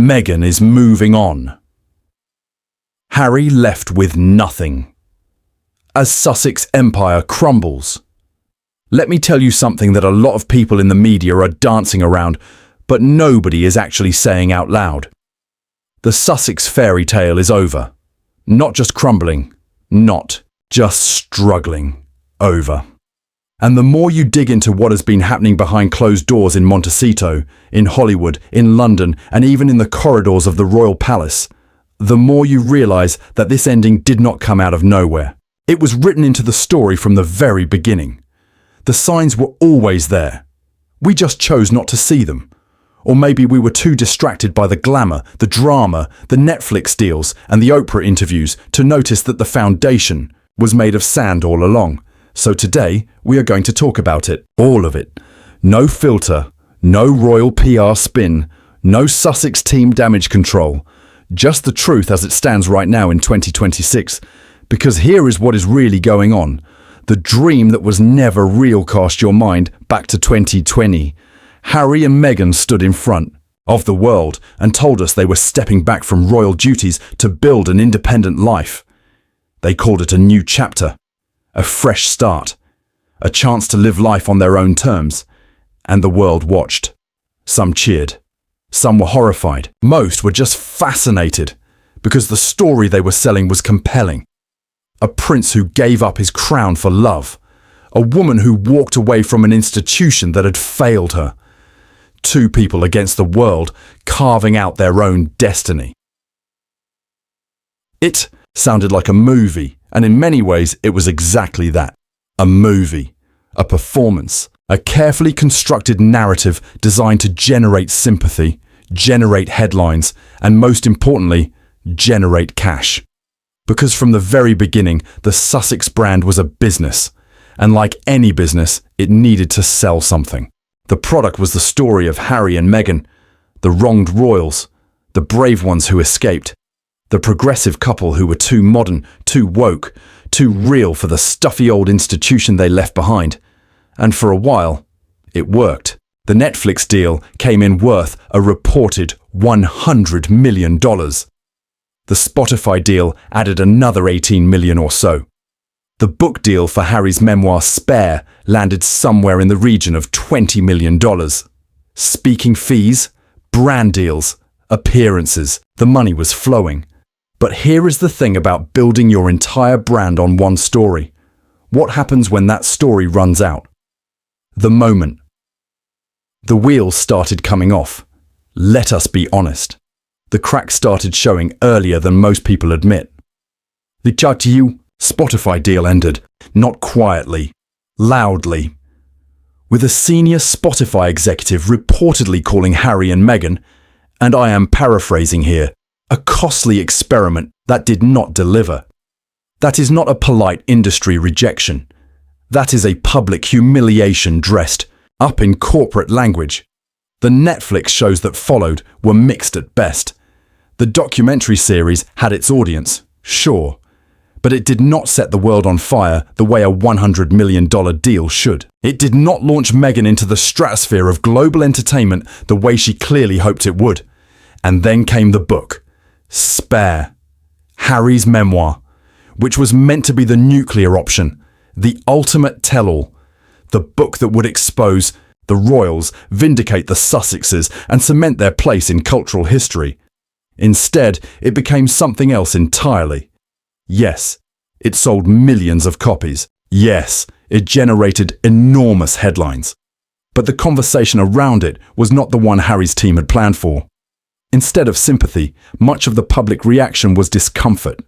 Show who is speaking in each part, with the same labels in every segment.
Speaker 1: Meghan is moving on. Harry left with nothing. As Sussex empire crumbles. Let me tell you something that a lot of people in the media are dancing around, but nobody is actually saying out loud. The Sussex fairy tale is over. Not just crumbling, not just struggling, over. And the more you dig into what has been happening behind closed doors in Montecito, in Hollywood, in London, and even in the corridors of the royal palace, the more you realise that this ending did not come out of nowhere. It was written into the story from the very beginning. The signs were always there. We just chose not to see them. Or maybe we were too distracted by the glamour, the drama, the Netflix deals, and the Oprah interviews to notice that the foundation was made of sand all along. So today, we are going to talk about it. All of it. No filter, no royal PR spin, no Sussex team damage control. Just the truth as it stands right now in 2026. Because here is what is really going on. The dream that was never real, cast your mind back to 2020. Harry and Meghan stood in front of the world and told us they were stepping back from royal duties to build an independent life. They called it a new chapter, a fresh start, a chance to live life on their own terms. And the world watched. Some cheered. Some were horrified. Most were just fascinated because the story they were selling was compelling. A prince who gave up his crown for love. A woman who walked away from an institution that had failed her. Two people against the world, carving out their own destiny. It sounded like a movie, and in many ways it was exactly that. A movie, a performance, a carefully constructed narrative designed to generate sympathy, generate headlines, and most importantly, generate cash. Because from the very beginning, the Sussex brand was a business, and like any business, it needed to sell something. The product was the story of Harry and Meghan, the wronged royals, the brave ones who escaped, the progressive couple who were too modern, too woke, too real for the stuffy old institution they left behind. And for a while, it worked. The Netflix deal came in worth a reported $100 million. The Spotify deal added another 18 million or so. The book deal for Harry's memoir Spare landed somewhere in the region of $20 million. Speaking fees, brand deals, appearances, the money was flowing. But here is the thing about building your entire brand on one story. What happens when that story runs out? The moment. The wheels started coming off. Let us be honest. The cracks started showing earlier than most people admit. The Spotify deal ended, not quietly, loudly, with a senior Spotify executive reportedly calling Harry and Meghan, and I am paraphrasing here, a costly experiment that did not deliver. That is not a polite industry rejection. That is a public humiliation dressed up in corporate language. The Netflix shows that followed were mixed at best. The documentary series had its audience, sure, but it did not set the world on fire the way a $100 million deal should. It did not launch Meghan into the stratosphere of global entertainment the way she clearly hoped it would. And then came the book, Spare, Harry's memoir, which was meant to be the nuclear option, the ultimate tell-all, the book that would expose the royals, vindicate the Sussexes, and cement their place in cultural history. Instead, it became something else entirely. Yes, it sold millions of copies. Yes, it generated enormous headlines. But the conversation around it was not the one Harry's team had planned for. Instead of sympathy, much of the public reaction was discomfort.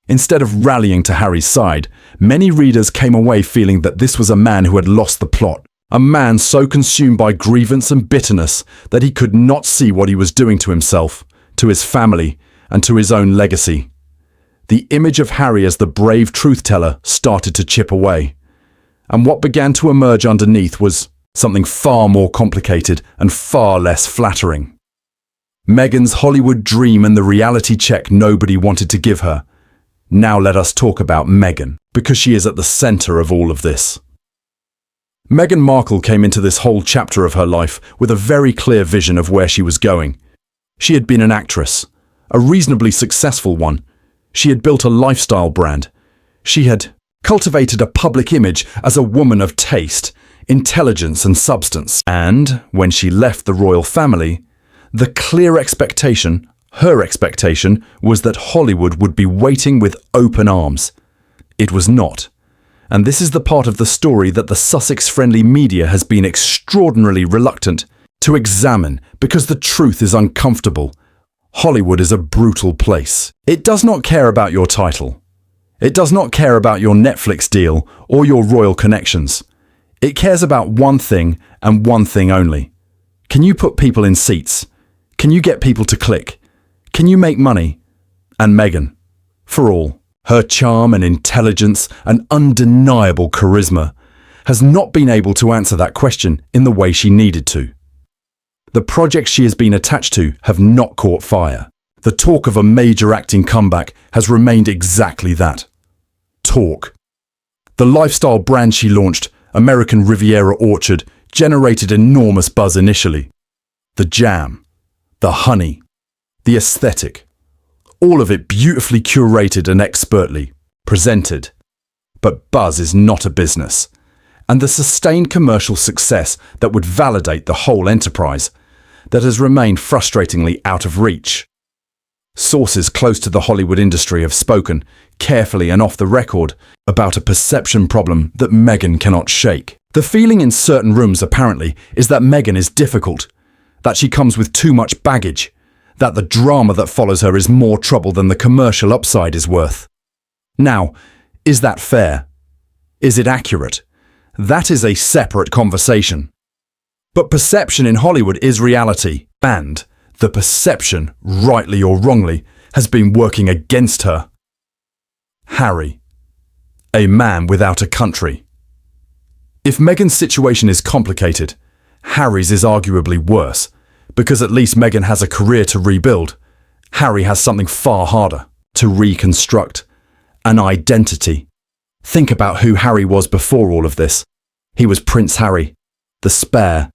Speaker 1: Instead of rallying to Harry's side, many readers came away feeling that this was a man who had lost the plot. A man so consumed by grievance and bitterness that he could not see what he was doing to himself, to his family, and to his own legacy. The image of Harry as the brave truth-teller started to chip away. And what began to emerge underneath was something far more complicated and far less flattering. Meghan's Hollywood dream and the reality check nobody wanted to give her. Now let us talk about Meghan, because she is at the center of all of this. Meghan Markle came into this whole chapter of her life with a very clear vision of where she was going. She had been an actress, a reasonably successful one. She had built a lifestyle brand. She had cultivated a public image as a woman of taste, intelligence and substance. And when she left the royal family, the clear expectation, her expectation, was that Hollywood would be waiting with open arms. It was not. And this is the part of the story that the Sussex-friendly media has been extraordinarily reluctant to examine because the truth is uncomfortable. Hollywood is a brutal place. It does not care about your title. It does not care about your Netflix deal or your royal connections. It cares about one thing and one thing only. Can you put people in seats? Can you get people to click? Can you make money? And Meghan, for all her charm and intelligence and undeniable charisma, has not been able to answer that question in the way she needed to. The projects she has been attached to have not caught fire. The talk of a major acting comeback has remained exactly that. Talk. The lifestyle brand she launched, American Riviera Orchard, generated enormous buzz initially. The jam, the honey, the aesthetic, all of it beautifully curated and expertly presented. But buzz is not a business, and the sustained commercial success that would validate the whole enterprise that has remained frustratingly out of reach. Sources close to the Hollywood industry have spoken, carefully and off the record, about a perception problem that Meghan cannot shake. The feeling in certain rooms apparently is that Meghan is difficult, that she comes with too much baggage, that the drama that follows her is more trouble than the commercial upside is worth. Now, is that fair? Is it accurate? That is a separate conversation. But perception in Hollywood is reality, and the perception, rightly or wrongly, has been working against her. Harry, a man without a country. If Meghan's situation is complicated, Harry's is arguably worse, because at least Meghan has a career to rebuild. Harry has something far harder to reconstruct, an identity. Think about who Harry was before all of this. He was Prince Harry, the spare,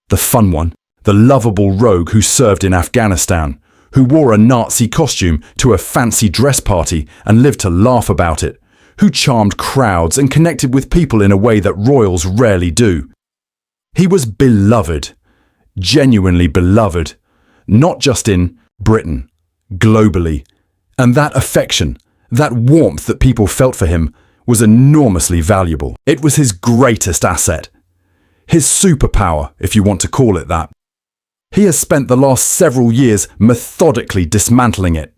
Speaker 1: the fun one, the lovable rogue who served in Afghanistan, who wore a Nazi costume to a fancy dress party and lived to laugh about it, who charmed crowds and connected with people in a way that royals rarely do. He was beloved, genuinely beloved, not just in Britain, globally. And that affection, that warmth that people felt for him was enormously valuable. It was his greatest asset. His superpower, if you want to call it that. He has spent the last several years methodically dismantling it.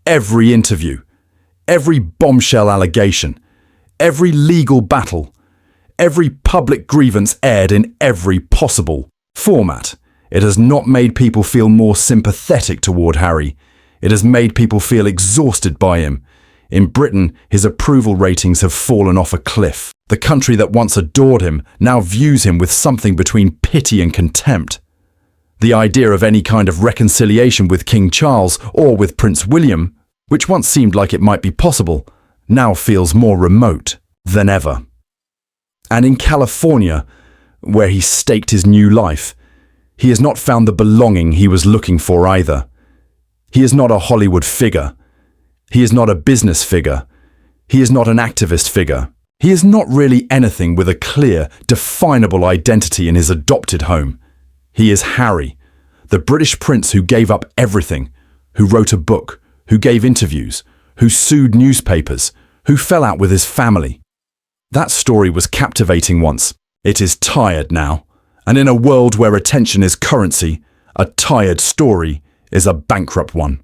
Speaker 1: Every interview, every bombshell allegation, every legal battle, every public grievance aired in every possible format. It has not made people feel more sympathetic toward Harry. It has made people feel exhausted by him. In Britain, his approval ratings have fallen off a cliff. The country that once adored him now views him with something between pity and contempt. The idea of any kind of reconciliation with King Charles or with Prince William, which once seemed like it might be possible, now feels more remote than ever. And in California, where he staked his new life, he has not found the belonging he was looking for either. He is not a Hollywood figure. He is not a business figure. He is not an activist figure. He is not really anything with a clear, definable identity in his adopted home. He is Harry, the British prince who gave up everything, who wrote a book, who gave interviews, who sued newspapers, who fell out with his family. That story was captivating once. It is tired now. And in a world where attention is currency, a tired story is a bankrupt one.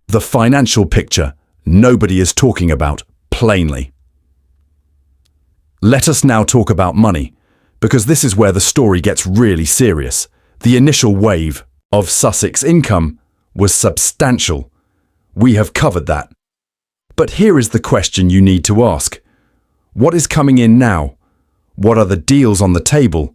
Speaker 1: The financial picture nobody is talking about plainly. Let us now talk about money, because this is where the story gets really serious. The initial wave of Sussex income was substantial. We have covered that. But here is the question you need to ask. What is coming in now? What are the deals on the table?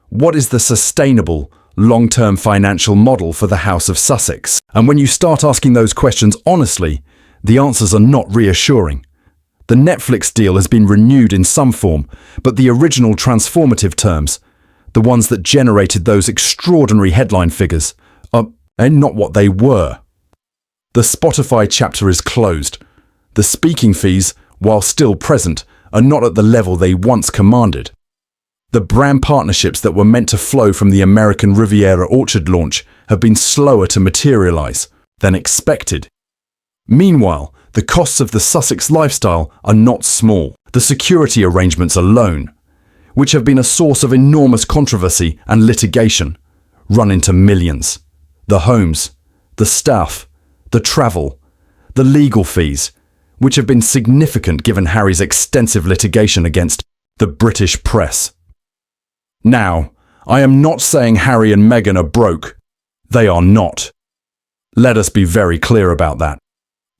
Speaker 1: What is the sustainable, long-term financial model for the House of Sussex? And when you start asking those questions honestly, the answers are not reassuring. The Netflix deal has been renewed in some form, but the original transformative terms, the ones that generated those extraordinary headline figures, are They're not what they were. The Spotify chapter is closed. The speaking fees, while still present, are not at the level they once commanded. The brand partnerships that were meant to flow from the American Riviera Orchard launch have been slower to materialize than expected. Meanwhile, the costs of the Sussex lifestyle are not small. The security arrangements alone, which have been a source of enormous controversy and litigation, run into millions. The homes, the staff, the travel, the legal fees, which have been significant given Harry's extensive litigation against the British press. Now, I am not saying Harry and Meghan are broke. They are not. Let us be very clear about that.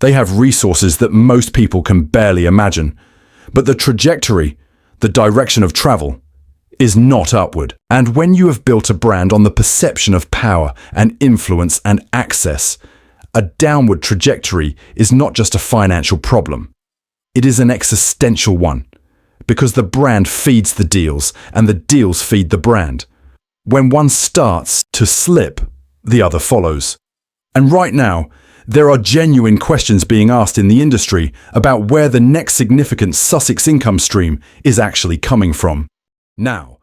Speaker 1: They have resources that most people can barely imagine, but the trajectory, the direction of travel, is not upward. And when you have built a brand on the perception of power and influence and access, a downward trajectory is not just a financial problem. It is an existential one, because the brand feeds the deals and the deals feed the brand. When one starts to slip, the other follows. And right now, there are genuine questions being asked in the industry about where the next significant Sussex income stream is actually coming from. Now,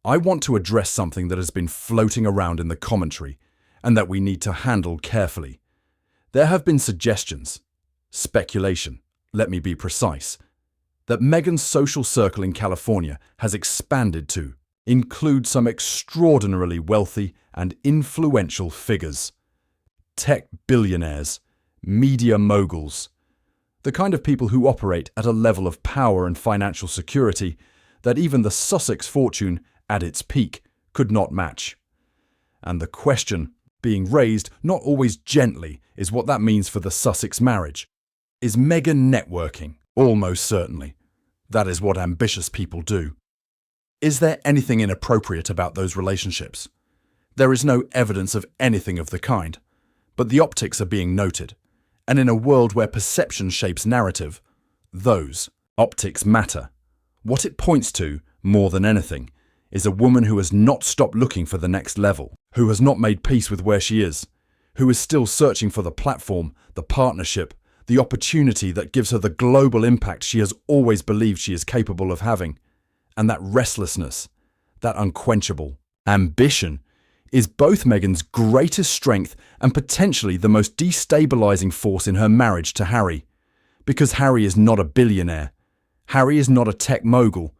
Speaker 1: I want to address something that has been floating around in the commentary and that we need to handle carefully. There have been suggestions, speculation, let me be precise, that Meghan's social circle in California has expanded to include some extraordinarily wealthy and influential figures. Tech billionaires, media moguls, the kind of people who operate at a level of power and financial security that even the Sussex fortune at its peak could not match. And the question being raised, not always gently, is what that means for the Sussex marriage. Is Meghan networking? Almost certainly. That is what ambitious people do. Is there anything inappropriate about those relationships? There is no evidence of anything of the kind. But the optics are being noted, and in a world where perception shapes narrative, those optics matter. What it points to, more than anything, is a woman who has not stopped looking for the next level, who has not made peace with where she is, who is still searching for the platform, the partnership, the opportunity that gives her the global impact she has always believed she is capable of having. And that restlessness, that unquenchable ambition, is both Meghan's greatest strength and potentially the most destabilizing force in her marriage to Harry. Because Harry is not a billionaire. Harry is not a tech mogul.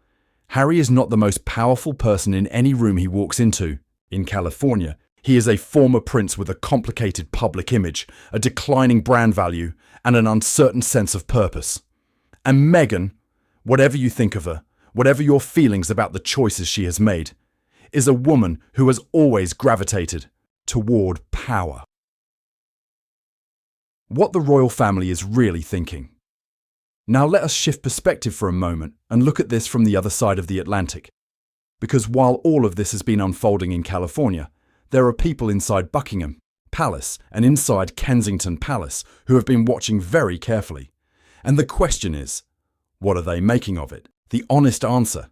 Speaker 1: Harry is not the most powerful person in any room he walks into. In California, he is a former prince with a complicated public image, a declining brand value, and an uncertain sense of purpose. And Meghan, whatever you think of her, whatever your feelings about the choices she has made, is a woman who has always gravitated toward power. What the royal family is really thinking. Now let us shift perspective for a moment and look at this from the other side of the Atlantic. Because while all of this has been unfolding in California, there are people inside Buckingham Palace and inside Kensington Palace who have been watching very carefully. And the question is, what are they making of it? The honest answer,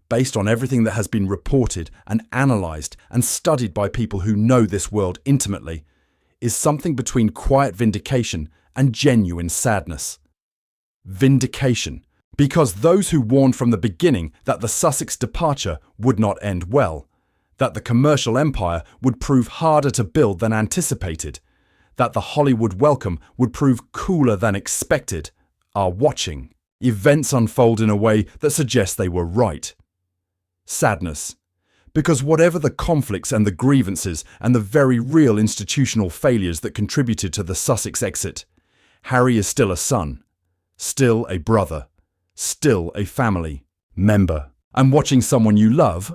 Speaker 1: based on everything that has been reported and analysed and studied by people who know this world intimately, is something between quiet vindication and genuine sadness. Vindication, because those who warned from the beginning that the Sussex departure would not end well, that the commercial empire would prove harder to build than anticipated, that the Hollywood welcome would prove cooler than expected, are watching. Events unfold in a way that suggests they were right. Sadness, because whatever the conflicts and the grievances and the very real institutional failures that contributed to the Sussex exit, Harry is still a son, still a brother, still a family member. And watching someone you love,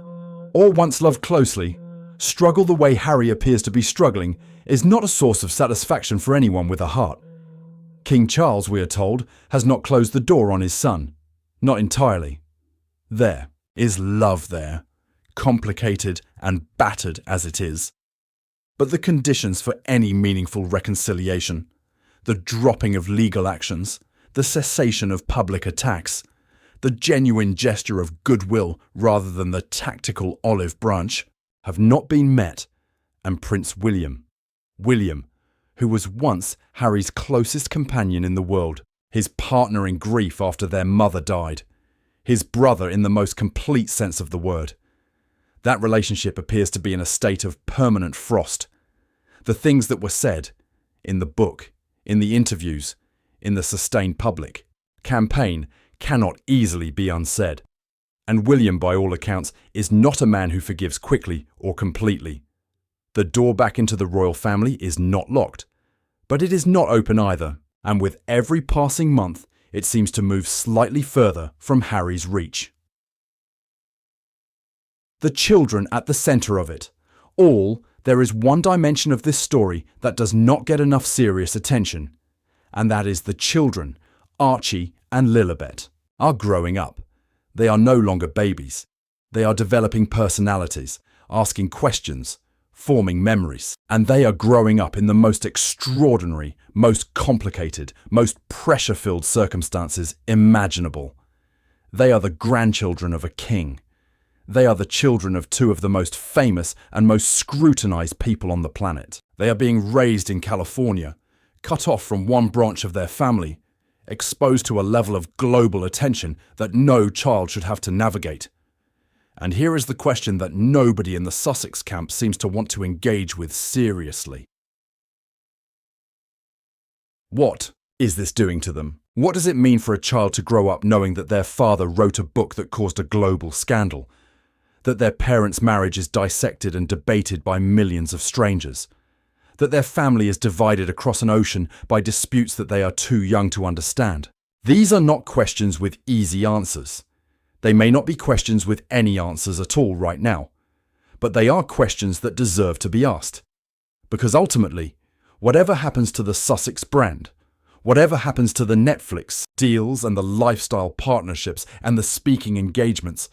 Speaker 1: or once loved closely, struggle the way Harry appears to be struggling is not a source of satisfaction for anyone with a heart. King Charles, we are told, has not closed the door on his son. Not entirely. There is love there, complicated and battered as it is. But the conditions for any meaningful reconciliation, the dropping of legal actions, the cessation of public attacks, the genuine gesture of goodwill rather than the tactical olive branch, have not been met, and Prince William William, who was once Harry's closest companion in the world, his partner in grief after their mother died, his brother in the most complete sense of the word. That relationship appears to be in a state of permanent frost. The things that were said, in the book, in the interviews, in the sustained public campaign, cannot easily be unsaid. And William, by all accounts, is not a man who forgives quickly or completely. The door back into the royal family is not locked, but it is not open either, and with every passing month, it seems to move slightly further from Harry's reach. The children at the centre of it. There is one dimension of this story that does not get enough serious attention, and that is the children, Archie and Lilibet, are growing up. They are no longer babies. They are developing personalities, asking questions, forming memories, and they are growing up in the most extraordinary, most complicated, most pressure-filled circumstances imaginable. They are the grandchildren of a king. They are the children of two of the most famous and most scrutinized people on the planet. They are being raised in California, cut off from one branch of their family, exposed to a level of global attention that no child should have to navigate. And here is the question that nobody in the Sussex camp seems to want to engage with seriously. What is this doing to them? What does it mean for a child to grow up knowing that their father wrote a book that caused a global scandal? That their parents' marriage is dissected and debated by millions of strangers? That their family is divided across an ocean by disputes that they are too young to understand? These are not questions with easy answers. They may not be questions with any answers at all right now, but they are questions that deserve to be asked. Because ultimately, whatever happens to the Sussex brand, whatever happens to the Netflix deals and the lifestyle partnerships and the speaking engagements,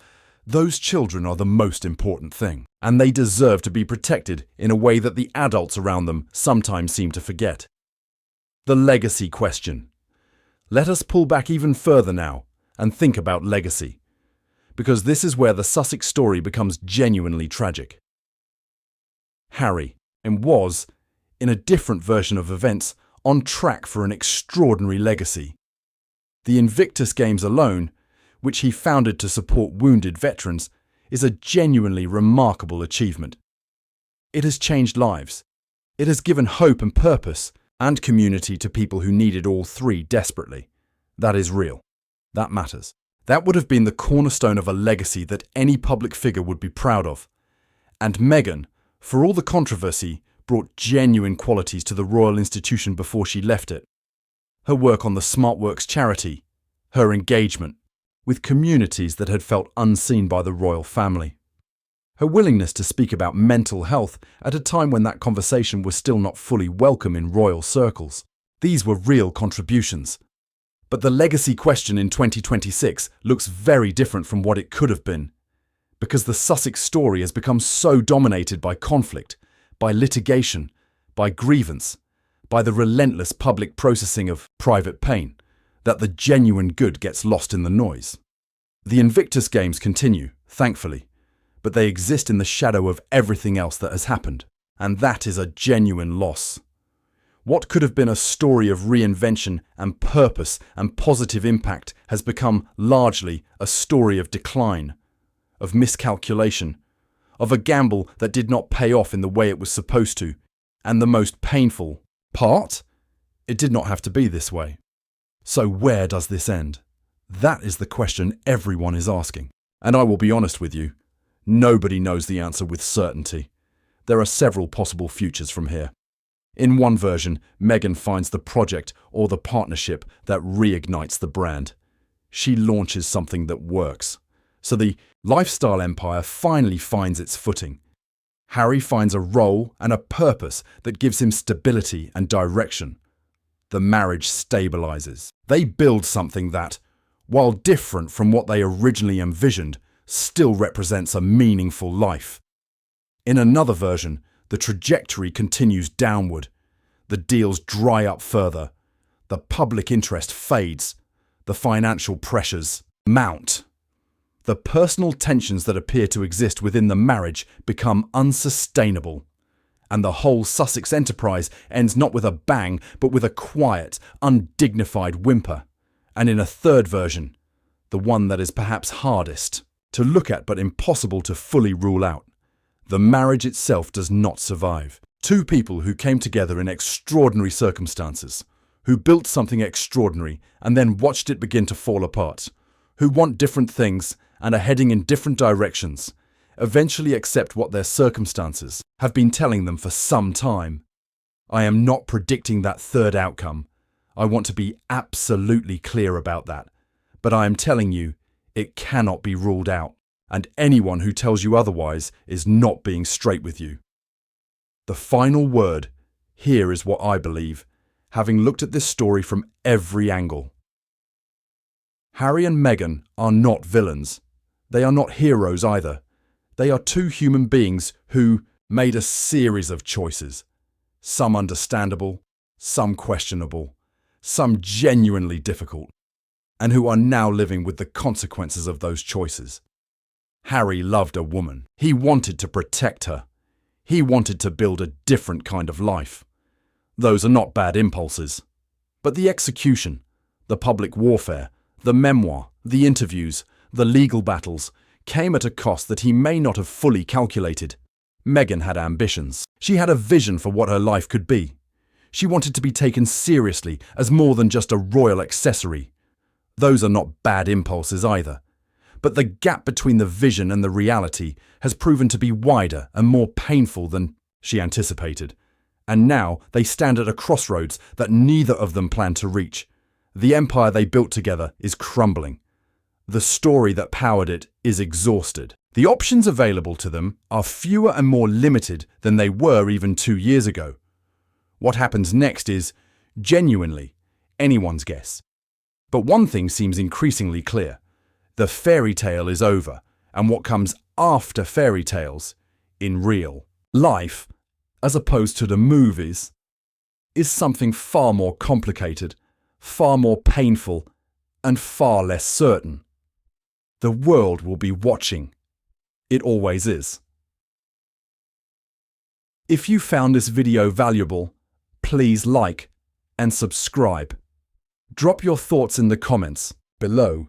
Speaker 1: those children are the most important thing, and they deserve to be protected in a way that the adults around them sometimes seem to forget. The legacy question. Let us pull back even further now and think about legacy, because this is where the Sussex story becomes genuinely tragic. Harry was, in a different version of events, on track for an extraordinary legacy. The Invictus Games alone, which he founded to support wounded veterans, is a genuinely remarkable achievement. It has changed lives. It has given hope and purpose and community to people who needed all three desperately. That is real. That matters. That would have been the cornerstone of a legacy that any public figure would be proud of. And Meghan, for all the controversy, brought genuine qualities to the royal institution before she left it. Her work on the SmartWorks charity, her engagement with communities that had felt unseen by the royal family, her willingness to speak about mental health at a time when that conversation was still not fully welcome in royal circles. These were real contributions. But the legacy question in 2026 looks very different from what it could have been, because the Sussex story has become so dominated by conflict, by litigation, by grievance, by the relentless public processing of private pain, that the genuine good gets lost in the noise. The Invictus Games continue, thankfully, but they exist in the shadow of everything else that has happened, and that is a genuine loss. What could have been a story of reinvention and purpose and positive impact has become largely a story of decline, of miscalculation, of a gamble that did not pay off in the way it was supposed to, and the most painful part? It did not have to be this way. So where does this end? That is the question everyone is asking. And I will be honest with you, nobody knows the answer with certainty. There are several possible futures from here. In one version, Meghan finds the project or the partnership that reignites the brand. She launches something that works. So the lifestyle empire finally finds its footing. Harry finds a role and a purpose that gives him stability and direction. The marriage stabilizes. They build something that, while different from what they originally envisioned, still represents a meaningful life. In another version, the trajectory continues downward. The deals dry up further. The public interest fades. The financial pressures mount. The personal tensions that appear to exist within the marriage become unsustainable. and the whole Sussex enterprise ends not with a bang, but with a quiet, undignified whimper. And in a third version, the one that is perhaps hardest to look at but impossible to fully rule out, the marriage itself does not survive. Two people who came together in extraordinary circumstances, who built something extraordinary and then watched it begin to fall apart, who want different things and are heading in different directions, eventually accept what their circumstances have been telling them for some time. I am not predicting that third outcome. I want to be absolutely clear about that. But I am telling you, it cannot be ruled out, and anyone who tells you otherwise is not being straight with you. The final word here is what I believe, having looked at this story from every angle. Harry and Meghan are not villains. They are not heroes either. They are two human beings who made a series of choices, some understandable, some questionable, some genuinely difficult, and who are now living with the consequences of those choices. Harry loved a woman. He wanted to protect her. He wanted to build a different kind of life. Those are not bad impulses. But the execution, the public warfare, the memoir, the interviews, the legal battles, came at a cost that he may not have fully calculated. Meghan had ambitions. She had a vision for what her life could be. She wanted to be taken seriously as more than just a royal accessory. Those are not bad impulses either. But the gap between the vision and the reality has proven to be wider and more painful than she anticipated. And now they stand at a crossroads that neither of them planned to reach. The empire they built together is crumbling. The story that powered it is exhausted. The options available to them are fewer and more limited than they were even 2 years ago. What happens next is, genuinely, anyone's guess. But one thing seems increasingly clear. The fairy tale is over, and what comes after fairy tales, in real life, as opposed to the movies, is something far more complicated, far more painful, and far less certain. The world will be watching. It always is. If you found this video valuable, please like and subscribe. Drop your thoughts in the comments below.